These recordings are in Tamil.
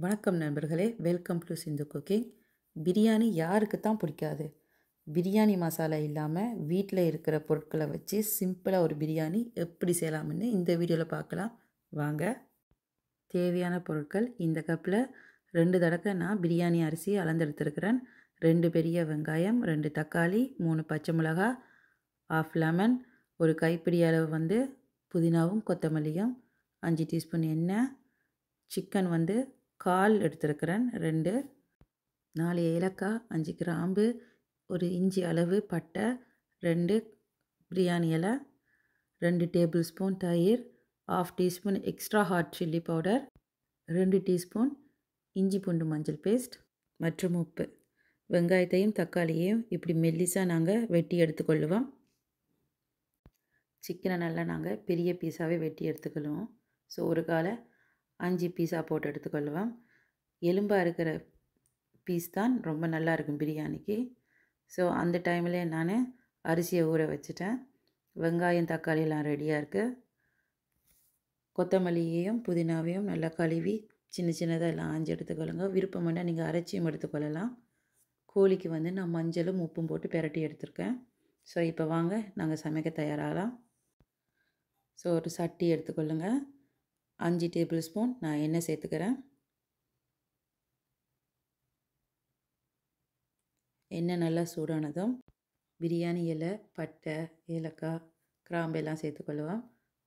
வணக்கம் நண்பர்களே, welcome to Sindhu cooking. Biryani யாருக்கு தான் பிடிக்காது? பிரியாணி மசாலா இல்லாமல் வீட்டில் இருக்கிற பொருட்களை வச்சு சிம்பிளாக ஒரு பிரியாணி எப்படி செய்யலாம்னு இந்த வீடியோவில் பார்க்கலாம். வாங்க. தேவையான பொருட்கள்: இந்த கப்பில் 2 தடவை நான் பிரியாணி அரிசி அளந்தெடுத்துருக்கிறேன். 2 பெரிய வெங்காயம், 2 தக்காளி, 3 பச்சை மிளகாய், 1/2 லெமன், ஒரு கைப்பிடி அளவு புதினாவும் கொத்தமல்லியும், 5 டீஸ்பூன் எண்ணெய், சிக்கன் 1/4 எடுத்துருக்கிறேன், 2, 4 ஏலக்காய், 5 கிராம்பு, ஒரு இஞ்சி அளவு பட்டை, 2 பிரியாணி இலை, 2 டேபிள் ஸ்பூன் தயிர், 1/2 teaspoon extra hot chilli powder, 2 teaspoon இஞ்சி பூண்டு மஞ்சள் பேஸ்ட் மற்றும் உப்பு. வெங்காயத்தையும் தக்காளியையும் இப்படி மெல்லிசாக நாங்கள் வெட்டி எடுத்துக்கொள்ளுவோம். சிக்கனை நல்லா நாங்கள் பெரிய பீஸாகவே வெட்டி எடுத்துக்கொள்ளுவோம். ஸோ ஒரு காலை 5 பீஸாக போட்டு எடுத்துக்கொள்ளுவோம். எலும்பாக இருக்கிற பீஸ் தான் ரொம்ப நல்லா இருக்கும் பிரியாணிக்கு. ஸோ அந்த டைமில் நான் அரிசியை ஊற வச்சுட்டேன். வெங்காயம் தக்காளியெல்லாம் ரெடியாக இருக்குது. கொத்தமல்லியையும் புதினாவையும் நல்லா கழுவி சின்ன சின்னதாக எல்லாம் ஆஞ்சு எடுத்துக்கொள்ளுங்க. விருப்பம்னா நீங்கள் அரைச்சியும் எடுத்துக்கொள்ளலாம். கோழிக்கு நான் மஞ்சளும் உப்பும் போட்டு பிரட்டி எடுத்துருக்கேன். ஸோ இப்போ வாங்க நாங்கள் சமைக்க தயாராகலாம். ஸோ ஒரு சட்டி எடுத்துக்கொள்ளுங்க. 5 டேபிள் ஸ்பூன் நான் எண்ணெய் சேர்த்துக்கிறேன். எண்ணெய் நல்லா சூடானதும் பிரியாணி இலை, பட்டை, ஏலக்காய், கிராம்பு எல்லாம் சேர்த்துக்கொள்ளுவோம்.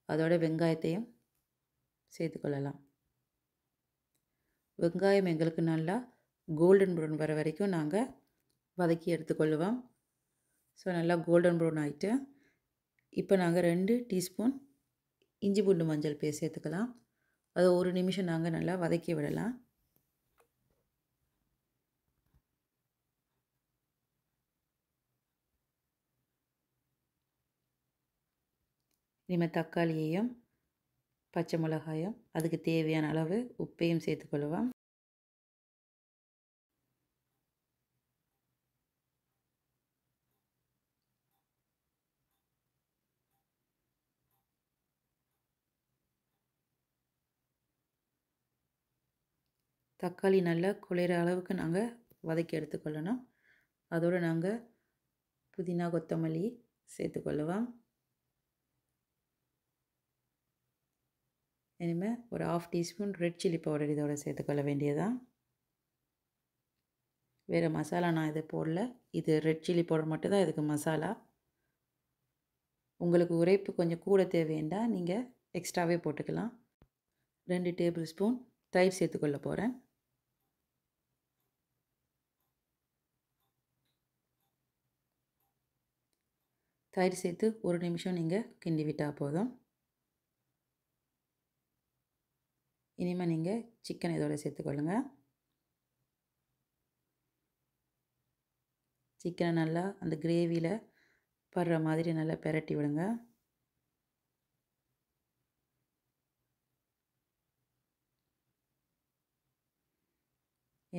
அதோட வெங்காயத்தையும் சேர்த்துக்கொள்ளலாம். வெங்காயம் எங்களுக்கு நல்லா கோல்டன் ப்ரௌன் வர வரைக்கும் நாங்கள் வதக்கி எடுத்துக்கொள்ளுவோம். ஸோ நல்லா கோல்டன் ப்ரௌன் ஆகிட்டு இப்போ நாங்கள் 2 டீஸ்பூன் இஞ்சி பூண்டு மஞ்சள் பேஸ்ட் சேர்த்துக்கலாம். அதை 1 நிமிஷம் நாங்கள் நல்லா வதக்கி விடலாம். இனிமேல் தக்காளியையும் பச்சை மிளகாயும் அதுக்கு தேவையான அளவு உப்பையும் சேர்த்துக்கொள்ளுவோம். தக்காளி நல்லா குழையிற அளவுக்கு நாங்கள் வதக்கி எடுத்துக்கொள்ளணும். அதோடு நாங்கள் புதினா கொத்தமல்லி சேர்த்துக்கொள்ளுவோம். இனிமேல் ஒரு 1/2 டீஸ்பூன் ரெட் சில்லி பவுடர் இதோட சேர்த்துக்கொள்ள வேண்டியதான். வேறு மசாலா நான் இதை போடல. இது ரெட் சில்லி பவுடர் மட்டும்தான் இதுக்கு மசாலா. உங்களுக்கு உரைப்பு கொஞ்சம் கூட தேவைன்னா நீங்கள் எக்ஸ்ட்ராவே போட்டுக்கலாம். 2 டேபிள் ஸ்பூன் தயிர் சேர்த்துக்கொள்ள போகிறேன். தயிர் சேர்த்து 1 நிமிஷம் நீங்கள் கிண்டி விட்டால் போதும். இனிமேல் நீங்கள் சிக்கன் இதோட சேர்த்துக்கொள்ளுங்க. சிக்கனை நல்லா அந்த கிரேவியில் படுற மாதிரி நல்லா பிரட்டி விடுங்க.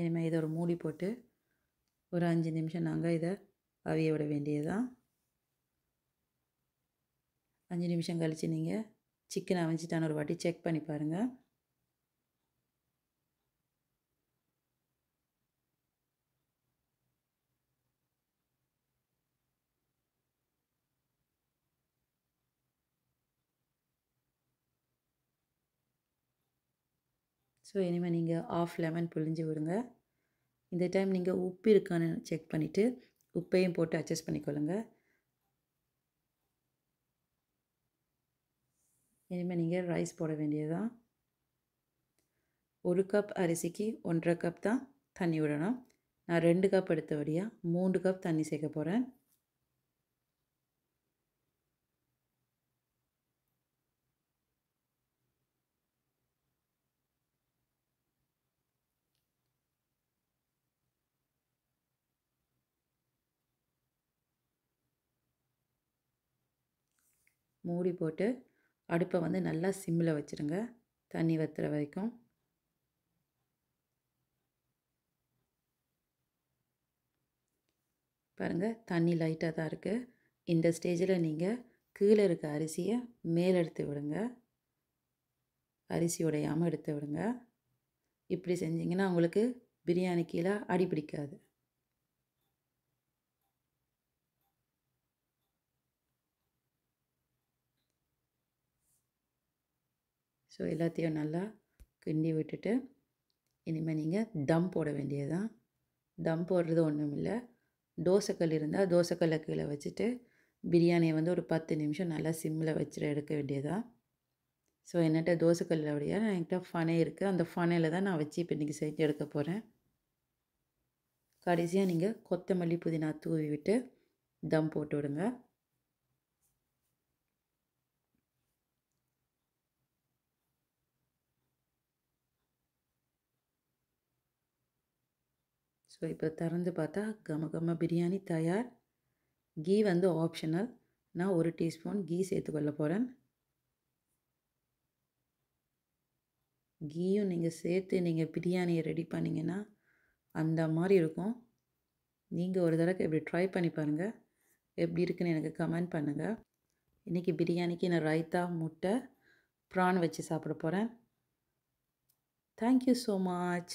இனிமேல் இதை ஒரு மூடி போட்டு ஒரு 5 நிமிஷம் நாங்கள் இதை அவிய விட வேண்டியதுதான். 5 நிமிஷம் கழித்து நீங்கள் சிக்கனை அவிஞ்சிட்டான ஒரு வாட்டி செக் பண்ணி பாருங்கள். ஸோ இனிமேல் நீங்கள் 1/2 லெமன் புழிஞ்சு விடுங்க. இந்த டைம் நீங்கள் உப்பு இருக்கான்னு செக் பண்ணிவிட்டு உப்பையும் போட்டு அட்ஜஸ்ட் பண்ணிக்கொள்ளுங்க. இனிமேல் நீங்கள் ரைஸ் போட வேண்டியதுதான். 1 கப் அரிசிக்கு 1.5 கப் தான் தண்ணி விடணும். நான் 2 கப் எடுத்தபடியாக 3 கப் தண்ணி சேர்க்க போகிறேன். மூடி போட்டு அடுப்பை நல்லா சிம்மில் வச்சுருங்க தண்ணி வற்றுற வரைக்கும். பாருங்கள், தண்ணி லைட்டாக தான் இருக்குது. இந்த ஸ்டேஜில் நீங்கள் கீழே இருக்க அரிசியை மேலே எடுத்து விடுங்க. அரிசி உடையாமல் எடுத்து விடுங்க. இப்படி செஞ்சிங்கன்னா உங்களுக்கு பிரியாணி கீழே அடி பிடிக்காது. ஸோ எல்லாத்தையும் நல்லா கிண்டி விட்டுட்டு இனிமேல் நீங்கள் தம் போட வேண்டியது தான். தம் போடுறது ஒன்றும் இல்லை, தோசைக்கல் இருந்தால் தோசைக்கல்லை கீழே வச்சுட்டு பிரியாணியை வந்து ஒரு 10 நிமிஷம் நல்லா சிம்மில் வச்சுட்டு எடுக்க வேண்டியதுதான். ஸோ என்கிட்ட தோசைக்கல்லுடைய என்கிட்ட ஃபனை இருக்குது, அந்த ஃபனையில் தான் நான் வச்சு இப்போ இன்றைக்கி செஞ்சு எடுக்க போகிறேன். கடைசியாக நீங்கள் கொத்தமல்லி புதினா தூவி விட்டு தம் போட்டு விடுங்க. ஸோ இப்போ திறந்து பார்த்தா கம கம பிரியாணி தயார். கீ வந்து ஆப்ஷனல், நான் 1 டீஸ்பூன் கீ சேர்த்துக்கொள்ள போகிறேன். கீயும் நீங்கள் சேர்த்து நீங்கள் பிரியாணியை ரெடி பண்ணிங்கன்னா அந்த மாதிரி இருக்கும். நீங்கள் ஒரு தடவை இப்படி ட்ரை பண்ணி பாருங்கள், எப்படி இருக்குன்னு எனக்கு கமெண்ட் பண்ணுங்கள். இன்றைக்கி பிரியாணிக்கு நான் ரைத்தா, முட்டை, ப்ரான் வச்சு சாப்பிட போகிறேன். Thank you so much.